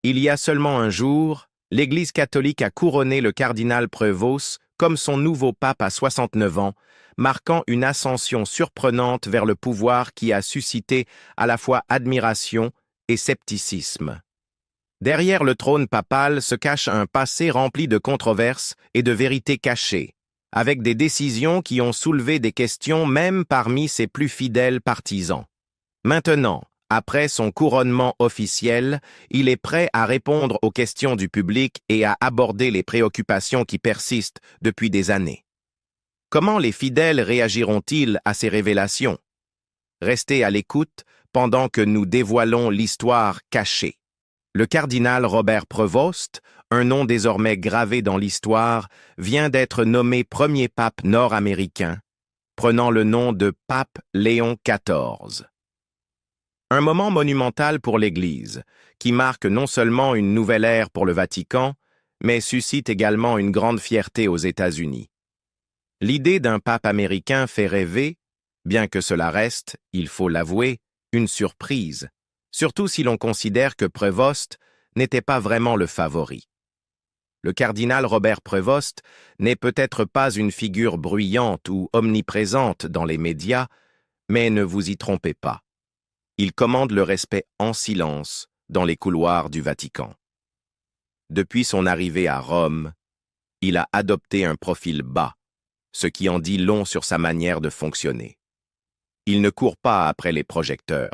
Il y a seulement un jour, l'Église catholique a couronné le cardinal Prevost comme son nouveau pape à 69 ans, marquant une ascension surprenante vers le pouvoir qui a suscité à la fois admiration et scepticisme. Derrière le trône papal se cache un passé rempli de controverses et de vérités cachées, avec des décisions qui ont soulevé des questions même parmi ses plus fidèles partisans. Maintenant, après son couronnement officiel, il est prêt à répondre aux questions du public et à aborder les préoccupations qui persistent depuis des années. Comment les fidèles réagiront-ils à ces révélations? Restez à l'écoute pendant que nous dévoilons l'histoire cachée. Le cardinal Robert Prevost, un nom désormais gravé dans l'histoire, vient d'être nommé premier pape nord-américain, prenant le nom de pape Léon XIV. Un moment monumental pour l'Église, qui marque non seulement une nouvelle ère pour le Vatican, mais suscite également une grande fierté aux États-Unis. L'idée d'un pape américain fait rêver, bien que cela reste, il faut l'avouer, une surprise, surtout si l'on considère que Prevost n'était pas vraiment le favori. Le cardinal Robert Prevost n'est peut-être pas une figure bruyante ou omniprésente dans les médias, mais ne vous y trompez pas. Il commande le respect en silence dans les couloirs du Vatican. Depuis son arrivée à Rome, il a adopté un profil bas, ce qui en dit long sur sa manière de fonctionner. Il ne court pas après les projecteurs,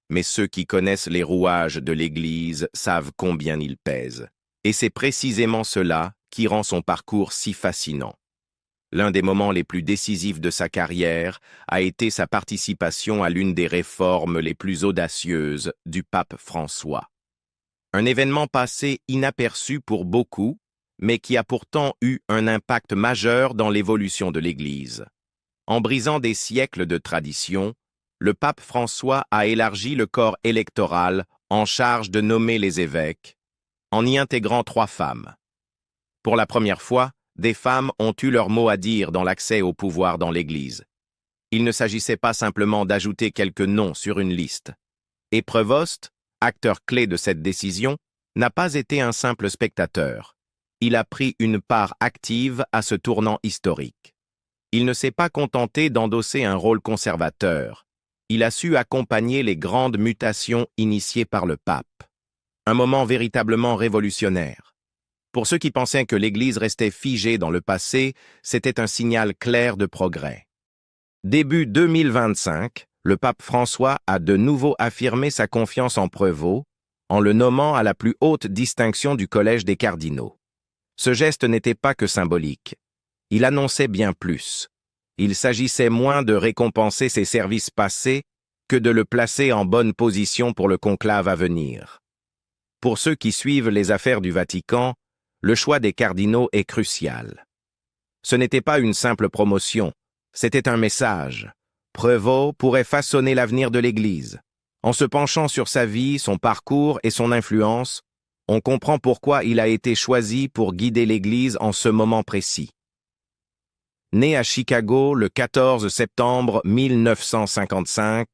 mais ceux qui connaissent les rouages de l'Église savent combien il pèse. Et c'est précisément cela qui rend son parcours si fascinant. L'un des moments les plus décisifs de sa carrière a été sa participation à l'une des réformes les plus audacieuses du pape François. Un événement passé inaperçu pour beaucoup, mais qui a pourtant eu un impact majeur dans l'évolution de l'Église. En brisant des siècles de tradition, le pape François a élargi le corps électoral en charge de nommer les évêques, en y intégrant 3 femmes. Pour la première fois, des femmes ont eu leur mot à dire dans l'accès au pouvoir dans l'Église. Il ne s'agissait pas simplement d'ajouter quelques noms sur une liste. Et Prevost, acteur clé de cette décision, n'a pas été un simple spectateur. Il a pris une part active à ce tournant historique. Il ne s'est pas contenté d'endosser un rôle conservateur. Il a su accompagner les grandes mutations initiées par le pape. Un moment véritablement révolutionnaire. Pour ceux qui pensaient que l'Église restait figée dans le passé, c'était un signal clair de progrès. Début 2025, le pape François a de nouveau affirmé sa confiance en Prevost, en le nommant à la plus haute distinction du collège des cardinaux. Ce geste n'était pas que symbolique. Il annonçait bien plus. Il s'agissait moins de récompenser ses services passés que de le placer en bonne position pour le conclave à venir. Pour ceux qui suivent les affaires du Vatican, le choix des cardinaux est crucial. Ce n'était pas une simple promotion, c'était un message. Prevost pourrait façonner l'avenir de l'Église. En se penchant sur sa vie, son parcours et son influence, on comprend pourquoi il a été choisi pour guider l'Église en ce moment précis. Né à Chicago le 14 septembre 1955,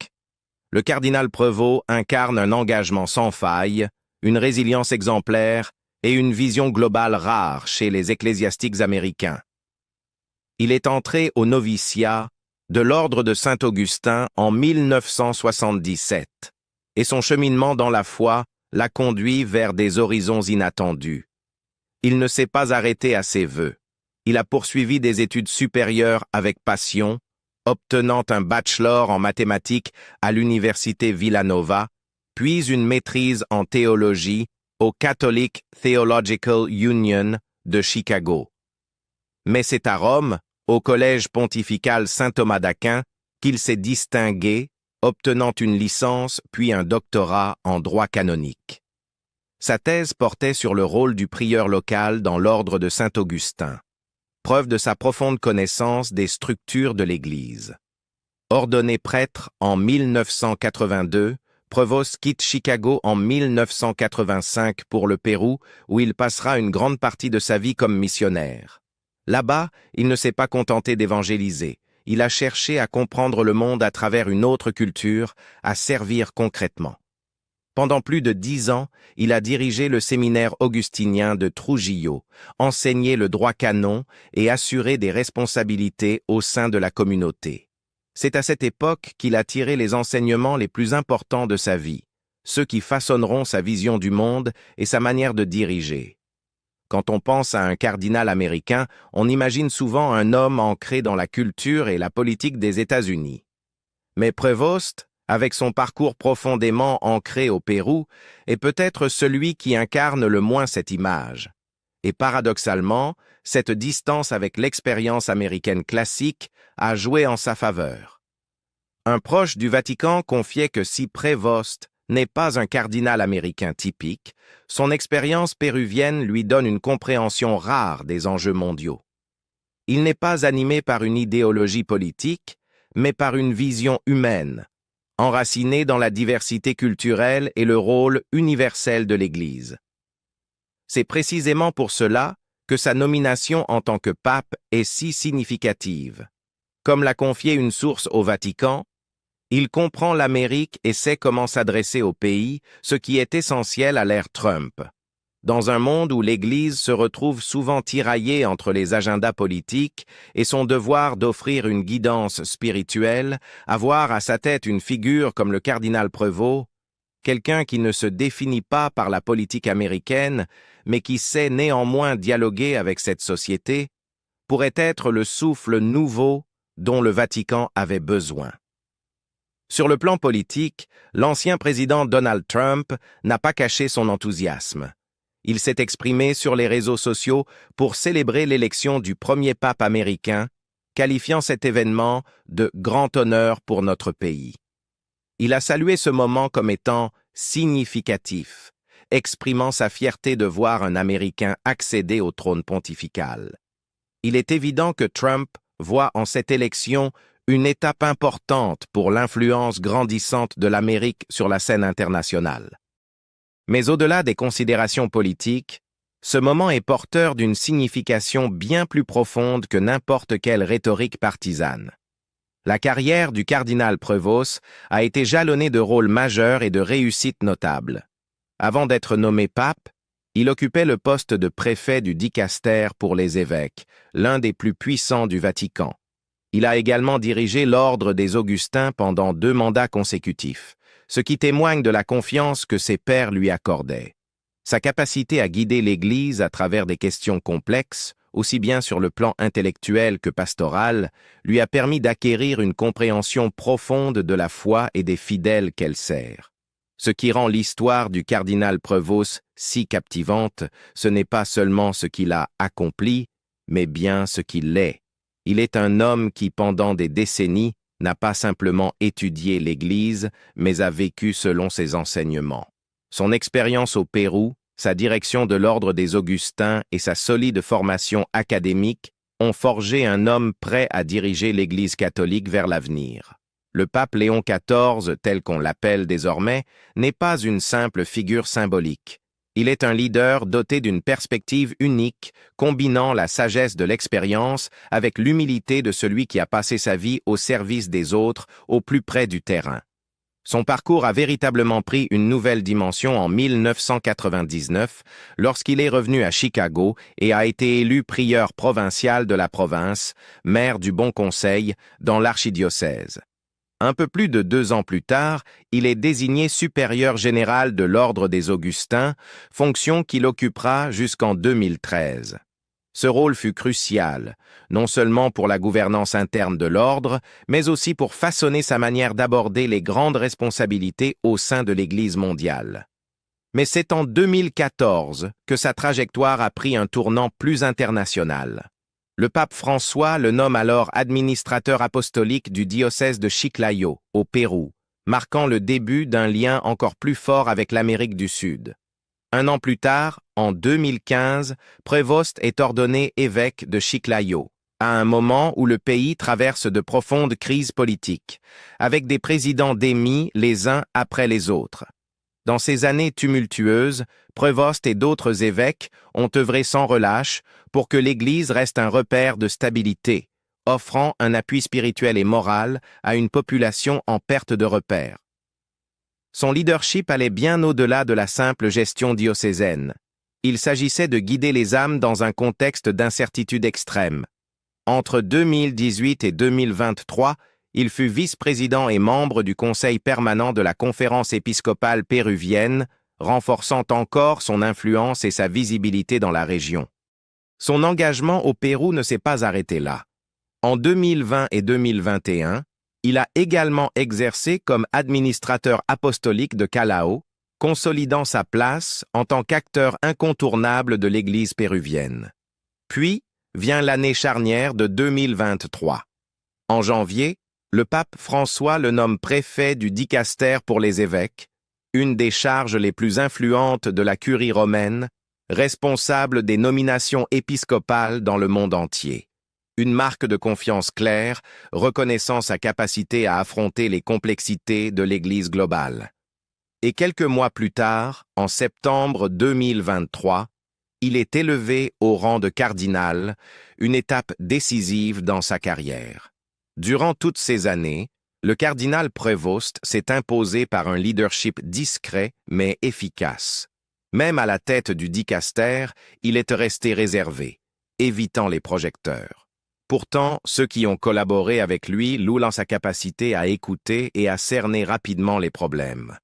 le cardinal Prevost incarne un engagement sans faille, une résilience exemplaire et une vision globale rare chez les ecclésiastiques américains. Il est entré au noviciat de l'ordre de Saint-Augustin en 1977, et son cheminement dans la foi l'a conduit vers des horizons inattendus. Il ne s'est pas arrêté à ses vœux. Il a poursuivi des études supérieures avec passion, obtenant un bachelor en mathématiques à l'université Villanova, puis une maîtrise en théologie au Catholic Theological Union de Chicago. Mais c'est à Rome, au Collège pontifical Saint-Thomas d'Aquin, qu'il s'est distingué, obtenant une licence puis un doctorat en droit canonique. Sa thèse portait sur le rôle du prieur local dans l'ordre de Saint-Augustin, preuve de sa profonde connaissance des structures de l'Église. Ordonné prêtre en 1982, Prevost quitte Chicago en 1985 pour le Pérou, où il passera une grande partie de sa vie comme missionnaire. Là-bas, il ne s'est pas contenté d'évangéliser. Il a cherché à comprendre le monde à travers une autre culture, à servir concrètement. Pendant plus de 10 ans, il a dirigé le séminaire augustinien de Trujillo, enseigné le droit canon et assuré des responsabilités au sein de la communauté. C'est à cette époque qu'il a tiré les enseignements les plus importants de sa vie, ceux qui façonneront sa vision du monde et sa manière de diriger. Quand on pense à un cardinal américain, on imagine souvent un homme ancré dans la culture et la politique des États-Unis. Mais Prevost, avec son parcours profondément ancré au Pérou, est peut-être celui qui incarne le moins cette image. Et paradoxalement, cette distance avec l'expérience américaine classique a joué en sa faveur. Un proche du Vatican confiait que si Prevost n'est pas un cardinal américain typique, son expérience péruvienne lui donne une compréhension rare des enjeux mondiaux. Il n'est pas animé par une idéologie politique, mais par une vision humaine, enracinée dans la diversité culturelle et le rôle universel de l'Église. C'est précisément pour cela que sa nomination en tant que pape est si significative. Comme l'a confié une source au Vatican, il comprend l'Amérique et sait comment s'adresser au pays, ce qui est essentiel à l'ère Trump. Dans un monde où l'Église se retrouve souvent tiraillée entre les agendas politiques et son devoir d'offrir une guidance spirituelle, avoir à sa tête une figure comme le cardinal Prevost, quelqu'un qui ne se définit pas par la politique américaine, mais qui sait néanmoins dialoguer avec cette société, pourrait être le souffle nouveau dont le Vatican avait besoin. Sur le plan politique, l'ancien président Donald Trump n'a pas caché son enthousiasme. Il s'est exprimé sur les réseaux sociaux pour célébrer l'élection du premier pape américain, qualifiant cet événement de grand honneur pour notre pays. Il a salué ce moment comme étant significatif, exprimant sa fierté de voir un Américain accéder au trône pontifical. Il est évident que Trump voit en cette élection une étape importante pour l'influence grandissante de l'Amérique sur la scène internationale. Mais au-delà des considérations politiques, ce moment est porteur d'une signification bien plus profonde que n'importe quelle rhétorique partisane. La carrière du cardinal Prevost a été jalonnée de rôles majeurs et de réussites notables. Avant d'être nommé pape, il occupait le poste de préfet du dicaster pour les évêques, l'un des plus puissants du Vatican. Il a également dirigé l'ordre des Augustins pendant 2 mandats consécutifs, ce qui témoigne de la confiance que ses pairs lui accordaient. Sa capacité à guider l'Église à travers des questions complexes, aussi bien sur le plan intellectuel que pastoral, lui a permis d'acquérir une compréhension profonde de la foi et des fidèles qu'elle sert. Ce qui rend l'histoire du cardinal Prevost si captivante, ce n'est pas seulement ce qu'il a accompli, mais bien ce qu'il est. Il est un homme qui, pendant des décennies, n'a pas simplement étudié l'Église, mais a vécu selon ses enseignements. Son expérience au Pérou, sa direction de l'ordre des Augustins et sa solide formation académique ont forgé un homme prêt à diriger l'Église catholique vers l'avenir. Le pape Léon XIV, tel qu'on l'appelle désormais, n'est pas une simple figure symbolique. Il est un leader doté d'une perspective unique, combinant la sagesse de l'expérience avec l'humilité de celui qui a passé sa vie au service des autres, au plus près du terrain. Son parcours a véritablement pris une nouvelle dimension en 1999, lorsqu'il est revenu à Chicago et a été élu prieur provincial de la province, maire du Bon Conseil, dans l'archidiocèse. Un peu plus de 2 ans plus tard, il est désigné supérieur général de l'ordre des Augustins, fonction qu'il occupera jusqu'en 2013. Ce rôle fut crucial, non seulement pour la gouvernance interne de l'ordre, mais aussi pour façonner sa manière d'aborder les grandes responsabilités au sein de l'Église mondiale. Mais c'est en 2014 que sa trajectoire a pris un tournant plus international. Le pape François le nomme alors administrateur apostolique du diocèse de Chiclayo, au Pérou, marquant le début d'un lien encore plus fort avec l'Amérique du Sud. 1 an plus tard, en 2015, Prevost est ordonné évêque de Chiclayo, à un moment où le pays traverse de profondes crises politiques, avec des présidents démis les uns après les autres. Dans ces années tumultueuses, Prevost et d'autres évêques ont œuvré sans relâche pour que l'Église reste un repère de stabilité, offrant un appui spirituel et moral à une population en perte de repère. Son leadership allait bien au-delà de la simple gestion diocésaine. Il s'agissait de guider les âmes dans un contexte d'incertitude extrême. Entre 2018 et 2023, il fut vice-président et membre du Conseil permanent de la Conférence épiscopale péruvienne, renforçant encore son influence et sa visibilité dans la région. Son engagement au Pérou ne s'est pas arrêté là. En 2020 et 2021, il a également exercé comme administrateur apostolique de Callao, consolidant sa place en tant qu'acteur incontournable de l'Église péruvienne. Puis vient l'année charnière de 2023. En janvier, le pape François le nomme préfet du dicaster pour les évêques, une des charges les plus influentes de la curie romaine, responsable des nominations épiscopales dans le monde entier. Une marque de confiance claire, reconnaissant sa capacité à affronter les complexités de l'Église globale. Et quelques mois plus tard, en septembre 2023, il est élevé au rang de cardinal, une étape décisive dans sa carrière. Durant toutes ces années, le cardinal Prévost s'est imposé par un leadership discret mais efficace. Même à la tête du dicaster, il est resté réservé, évitant les projecteurs. Pourtant, ceux qui ont collaboré avec lui louent sa capacité à écouter et à cerner rapidement les problèmes.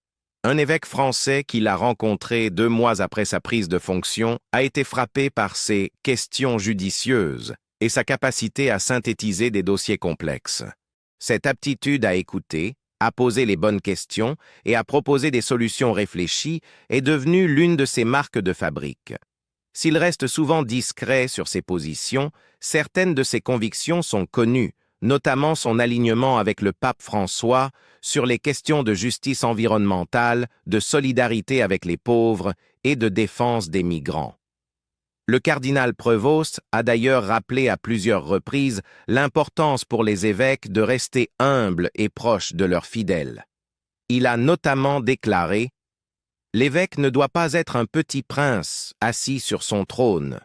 Un évêque français qui l'a rencontré 2 mois après sa prise de fonction a été frappé par ses questions judicieuses et sa capacité à synthétiser des dossiers complexes. Cette aptitude à écouter, à poser les bonnes questions et à proposer des solutions réfléchies est devenue l'une de ses marques de fabrique. S'il reste souvent discret sur ses positions, certaines de ses convictions sont connues, notamment son alignement avec le pape François sur les questions de justice environnementale, de solidarité avec les pauvres et de défense des migrants. Le cardinal Prévost a d'ailleurs rappelé à plusieurs reprises l'importance pour les évêques de rester humbles et proches de leurs fidèles. Il a notamment déclaré « L'évêque ne doit pas être un petit prince assis sur son trône »,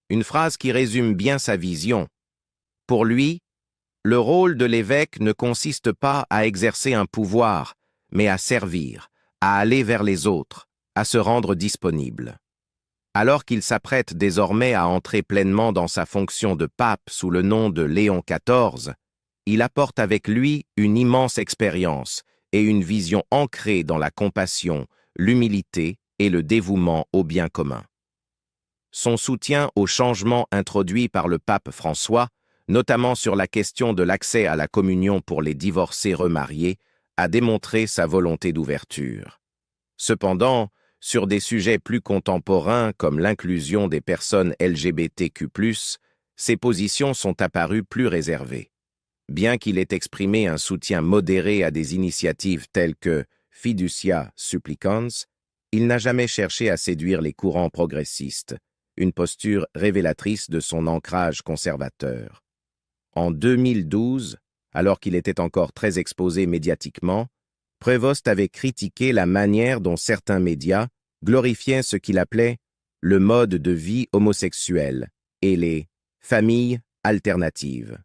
une phrase qui résume bien sa vision. Pour lui, le rôle de l'évêque ne consiste pas à exercer un pouvoir, mais à servir, à aller vers les autres, à se rendre disponible. Alors qu'il s'apprête désormais à entrer pleinement dans sa fonction de pape sous le nom de Léon XIV, il apporte avec lui une immense expérience et une vision ancrée dans la compassion, l'humilité et le dévouement au bien commun. Son soutien aux changements introduits par le pape François, notamment sur la question de l'accès à la communion pour les divorcés remariés, a démontré sa volonté d'ouverture. Cependant, sur des sujets plus contemporains comme l'inclusion des personnes LGBTQ+, ses positions sont apparues plus réservées. Bien qu'il ait exprimé un soutien modéré à des initiatives telles que Fiducia Supplicans, il n'a jamais cherché à séduire les courants progressistes, une posture révélatrice de son ancrage conservateur. En 2012, alors qu'il était encore très exposé médiatiquement, Prévost avait critiqué la manière dont certains médias glorifiaient ce qu'il appelait le mode de vie homosexuel et les familles alternatives.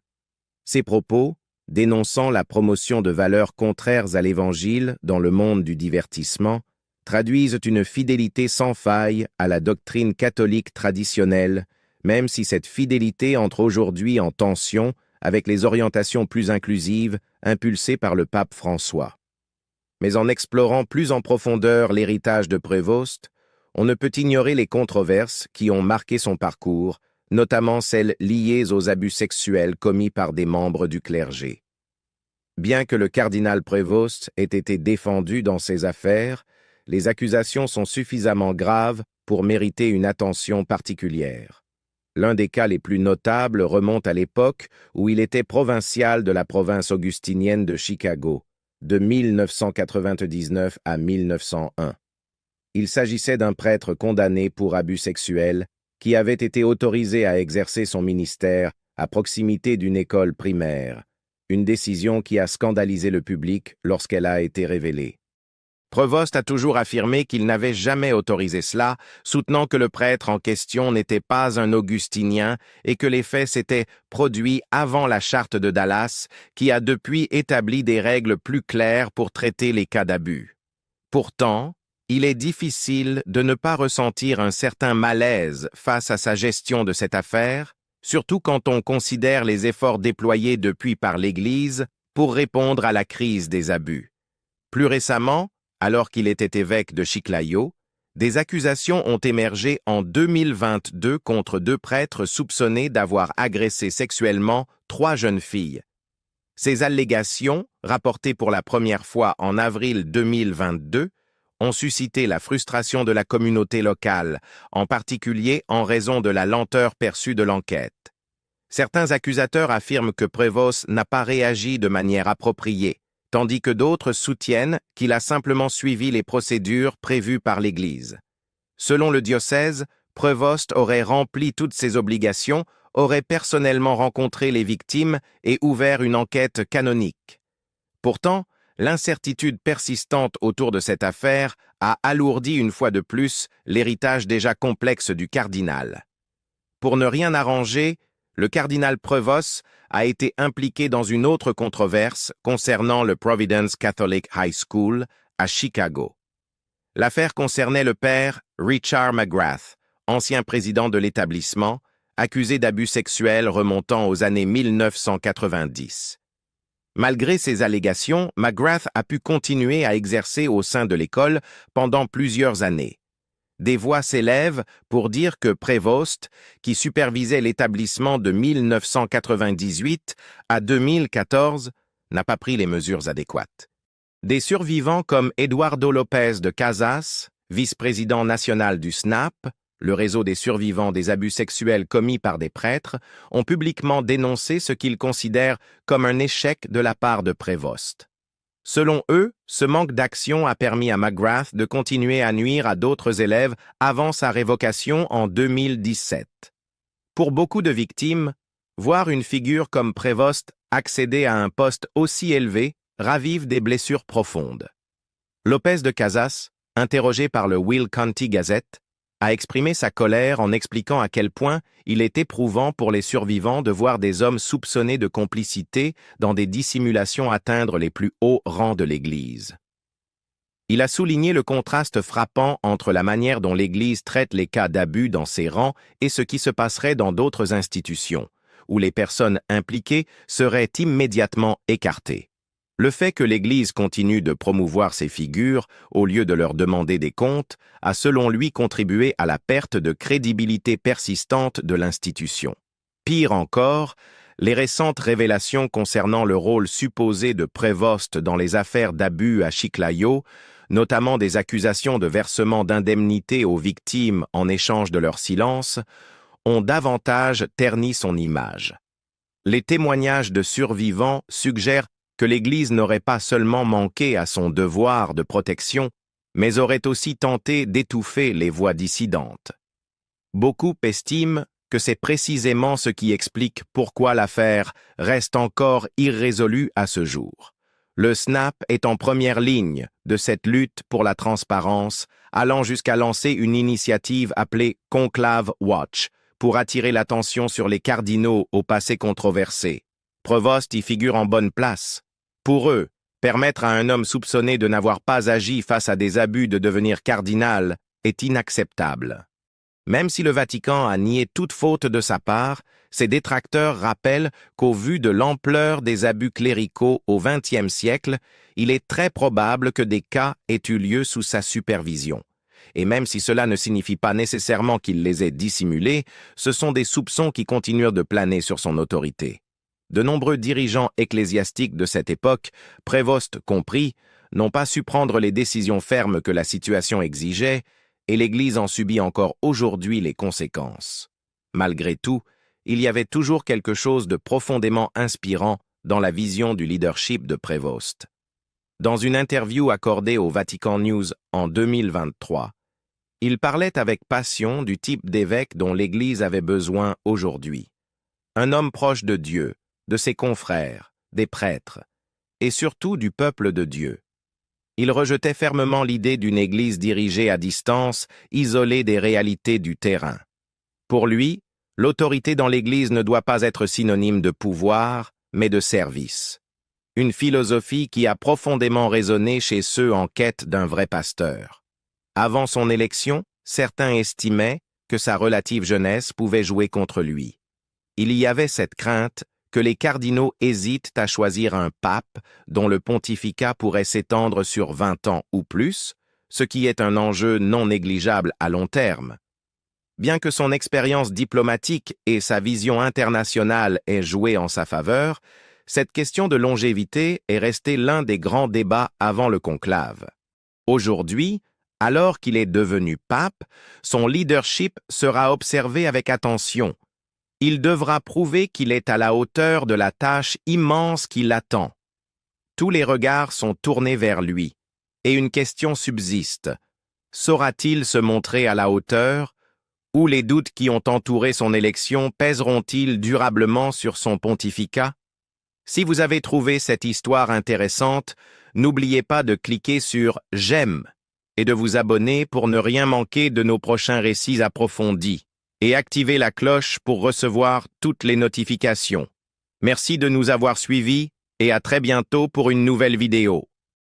Ces propos, dénonçant la promotion de valeurs contraires à l'Évangile dans le monde du divertissement, traduisent une fidélité sans faille à la doctrine catholique traditionnelle, même si cette fidélité entre aujourd'hui en tension avec les orientations plus inclusives impulsées par le pape François. Mais en explorant plus en profondeur l'héritage de Prévost, on ne peut ignorer les controverses qui ont marqué son parcours, notamment celles liées aux abus sexuels commis par des membres du clergé. Bien que le cardinal Prévost ait été défendu dans ces affaires, les accusations sont suffisamment graves pour mériter une attention particulière. L'un des cas les plus notables remonte à l'époque où il était provincial de la province augustinienne de Chicago, de 1999 à 1901. Il s'agissait d'un prêtre condamné pour abus sexuels qui avait été autorisé à exercer son ministère à proximité d'une école primaire, une décision qui a scandalisé le public lorsqu'elle a été révélée. Prévost a toujours affirmé qu'il n'avait jamais autorisé cela, soutenant que le prêtre en question n'était pas un augustinien et que les faits s'étaient produits avant la charte de Dallas, qui a depuis établi des règles plus claires pour traiter les cas d'abus. Pourtant, il est difficile de ne pas ressentir un certain malaise face à sa gestion de cette affaire, surtout quand on considère les efforts déployés depuis par l'Église pour répondre à la crise des abus. Plus récemment, alors qu'il était évêque de Chiclayo, des accusations ont émergé en 2022 contre 2 prêtres soupçonnés d'avoir agressé sexuellement 3 jeunes filles. Ces allégations, rapportées pour la première fois en avril 2022, ont suscité la frustration de la communauté locale, en particulier en raison de la lenteur perçue de l'enquête. Certains accusateurs affirment que Prevost n'a pas réagi de manière appropriée, tandis que d'autres soutiennent qu'il a simplement suivi les procédures prévues par l'Église. Selon le diocèse, Prevost aurait rempli toutes ses obligations, aurait personnellement rencontré les victimes et ouvert une enquête canonique. Pourtant, l'incertitude persistante autour de cette affaire a alourdi une fois de plus l'héritage déjà complexe du cardinal. Pour ne rien arranger, le cardinal Prevost a été impliqué dans une autre controverse concernant le Providence Catholic High School à Chicago. L'affaire concernait le père Richard McGrath, ancien président de l'établissement, accusé d'abus sexuels remontant aux années 1990. Malgré ces allégations, McGrath a pu continuer à exercer au sein de l'école pendant plusieurs années. Des voix s'élèvent pour dire que Prevost, qui supervisait l'établissement de 1998 à 2014, n'a pas pris les mesures adéquates. Des survivants comme Eduardo Lopez de Casas, vice-président national du SNAP, le réseau des survivants des abus sexuels commis par des prêtres, ont publiquement dénoncé ce qu'ils considèrent comme un échec de la part de Prevost. Selon eux, ce manque d'action a permis à McGrath de continuer à nuire à d'autres élèves avant sa révocation en 2017. Pour beaucoup de victimes, voir une figure comme Prevost accéder à un poste aussi élevé ravive des blessures profondes. Lopez de Casas, interrogé par le Will County Gazette, a exprimé sa colère en expliquant à quel point il est éprouvant pour les survivants de voir des hommes soupçonnés de complicité dans des dissimulations atteindre les plus hauts rangs de l'Église. Il a souligné le contraste frappant entre la manière dont l'Église traite les cas d'abus dans ses rangs et ce qui se passerait dans d'autres institutions, où les personnes impliquées seraient immédiatement écartées. Le fait que l'Église continue de promouvoir ces figures, au lieu de leur demander des comptes, a selon lui contribué à la perte de crédibilité persistante de l'institution. Pire encore, les récentes révélations concernant le rôle supposé de Prevost dans les affaires d'abus à Chiclayo, notamment des accusations de versement d'indemnités aux victimes en échange de leur silence, ont davantage terni son image. Les témoignages de survivants suggèrent que l'Église n'aurait pas seulement manqué à son devoir de protection, mais aurait aussi tenté d'étouffer les voix dissidentes. Beaucoup estiment que c'est précisément ce qui explique pourquoi l'affaire reste encore irrésolue à ce jour. Le SNAP est en première ligne de cette lutte pour la transparence, allant jusqu'à lancer une initiative appelée Conclave Watch pour attirer l'attention sur les cardinaux au passé controversé. Prevost y figure en bonne place. Pour eux, permettre à un homme soupçonné de n'avoir pas agi face à des abus de devenir cardinal est inacceptable. Même si le Vatican a nié toute faute de sa part, ses détracteurs rappellent qu'au vu de l'ampleur des abus cléricaux au XXe siècle, il est très probable que des cas aient eu lieu sous sa supervision. Et même si cela ne signifie pas nécessairement qu'il les ait dissimulés, ce sont des soupçons qui continuent de planer sur son autorité. De nombreux dirigeants ecclésiastiques de cette époque, Prevost compris, n'ont pas su prendre les décisions fermes que la situation exigeait, et l'Église en subit encore aujourd'hui les conséquences. Malgré tout, il y avait toujours quelque chose de profondément inspirant dans la vision du leadership de Prevost. Dans une interview accordée au Vatican News en 2023, il parlait avec passion du type d'évêque dont l'Église avait besoin aujourd'hui. Un homme proche de Dieu, de ses confrères, des prêtres, et surtout du peuple de Dieu. Il rejetait fermement l'idée d'une Église dirigée à distance, isolée des réalités du terrain. Pour lui, l'autorité dans l'Église ne doit pas être synonyme de pouvoir, mais de service. une philosophie qui a profondément résonné chez ceux en quête d'un vrai pasteur. Avant son élection, certains estimaient que sa relative jeunesse pouvait jouer contre lui. Il y avait cette crainte que les cardinaux hésitent à choisir un pape dont le pontificat pourrait s'étendre sur 20 ans ou plus, ce qui est un enjeu non négligeable à long terme. Bien que son expérience diplomatique et sa vision internationale aient joué en sa faveur, cette question de longévité est restée l'un des grands débats avant le conclave. Aujourd'hui, alors qu'il est devenu pape, son leadership sera observé avec attention. Il devra prouver qu'il est à la hauteur de la tâche immense qui l'attend. Tous les regards sont tournés vers lui, et une question subsiste. Saura-t-il se montrer à la hauteur, ou les doutes qui ont entouré son élection pèseront-ils durablement sur son pontificat? Si vous avez trouvé cette histoire intéressante, n'oubliez pas de cliquer sur « J'aime » et de vous abonner pour ne rien manquer de nos prochains récits approfondis. Et activez la cloche pour recevoir toutes les notifications. Merci de nous avoir suivis et à très bientôt pour une nouvelle vidéo.